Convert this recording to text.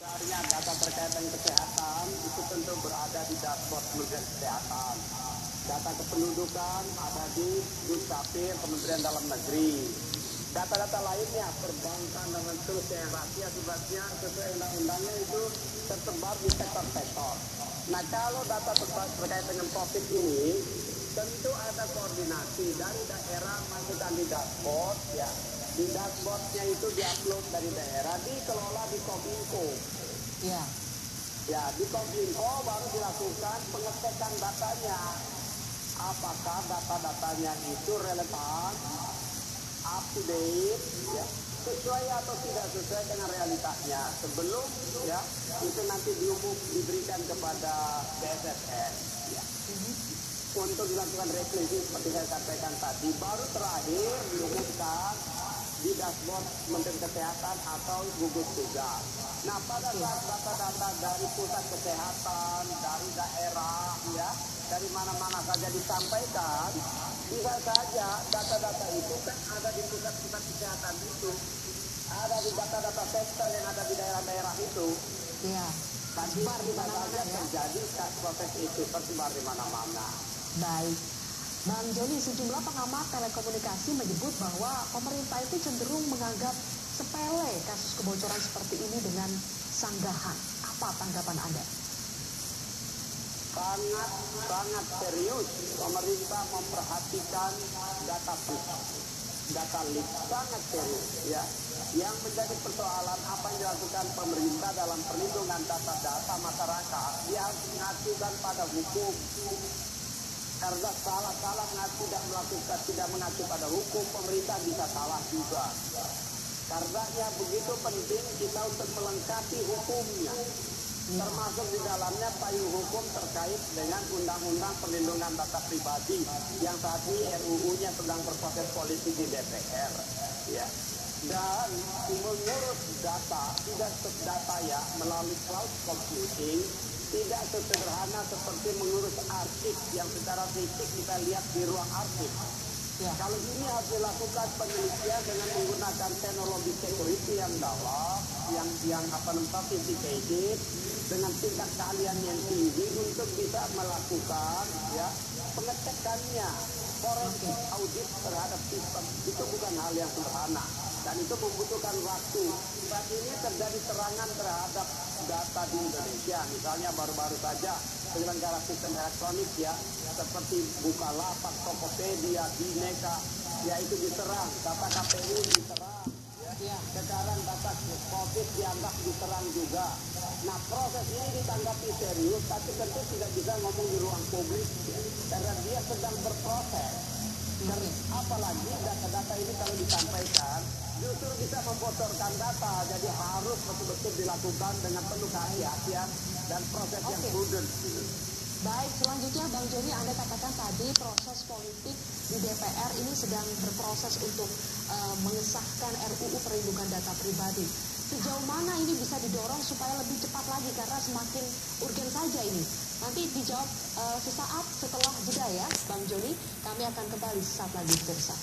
Sebenarnya data terkait dengan kesehatan itu tentu berada di dashboard Kementerian Kesehatan. Data kependudukan ada di Dukcapil Kementerian Dalam Negeri. Data-data lainnya, perbankan dan seterusnya yang rahasia sebabnya sesuai undang-undangnya itu tersebar di sektor-sektor. Nah, kalau data terkait dengan COVID ini, tentu ada koordinasi dari daerah masukkan di dashboard, ya. Di dashboardnya itu diupload dari daerah, dikelola di Kominfo. Ya. Ya, di Kominfo baru dilakukan pengecekan datanya. Apakah data-datanya itu relevan, up to date, ya, sesuai atau tidak sesuai dengan realitasnya. Sebelum ya itu nanti diberikan kepada BSSN. Ya. Untuk dilakukan revisi seperti saya sampaikan tadi, baru terakhir diumumkan di dashboard Kementerian Kesehatan atau gugus tugas. Nah, pada saat data-data dari pusat kesehatan, dari daerah, ya, dari mana-mana saja disampaikan, bisa saja data-data itu kan ada di pusat-pusat kesehatan itu, ada di data-data sektor yang ada di daerah-daerah itu. Iya. Tapi bisa saja terjadi proses itu tersebar di mana-mana. Baik. Bang Joni, sejumlah pengamat telekomunikasi menyebut bahwa pemerintah itu cenderung menganggap sepele kasus kebocoran seperti ini dengan sanggahan. Apa tanggapan Anda? Sangat serius pemerintah memperhatikan data push, data leak, sangat serius, ya. Yang menjadi persoalan apa yang dilakukan pemerintah dalam perlindungan data-data masyarakat, dia harus mengacukan pada hukum. Karena salah tidak mengacu pada hukum, pemerintah bisa salah juga. Karenanya begitu penting kita untuk melengkapi hukumnya, termasuk di dalamnya payung hukum terkait dengan Undang-Undang Perlindungan Data Pribadi yang saat ini RUU-nya sedang berproses politik di DPR. Ya. Dan mengurus data, tidak data ya melalui cloud computing, tidak sesederhana seperti mengurus arsip yang secara fisik kita lihat di ruang arsip. Ya. Kalau ini harus dilakukan penelitian dengan menggunakan teknologi security yang dalam, yang sophisticated, dengan tingkat keahlian yang tinggi untuk bisa melakukan ya pengecekannya, forensik audit terhadap sistem. Itu bukan hal yang sederhana dan itu membutuhkan waktu. Saat ini terjadi serangan terhadap data di Indonesia, misalnya baru-baru saja penyelenggara sistem elektronik ya seperti Bukalapak, Tokopedia, Bineka, ya itu diserang, data KPU diserang, ya. Sekarang data COVID dianggap diserang juga. Nah, proses ini ditanggapi serius, tapi tentu tidak bisa ngomong di ruang publik ya, karena dia sedang berproses. Dan apalagi data-data ini kalau disampaikan justru bisa membocorkan data, jadi harus betul-betul dilakukan dengan penuh kehati-hatian dan proses yang prudent. Baik, selanjutnya Bang Joni, Anda katakan tadi proses politik di DPR ini sedang berproses untuk mengesahkan RUU Perlindungan Data Pribadi. Sejauh mana ini bisa didorong supaya lebih cepat lagi, karena semakin urgen saja ini. Nanti dijawab sesaat setelah jeda ya Bang Joni. Kami akan kembali sesaat lagi, pemirsa.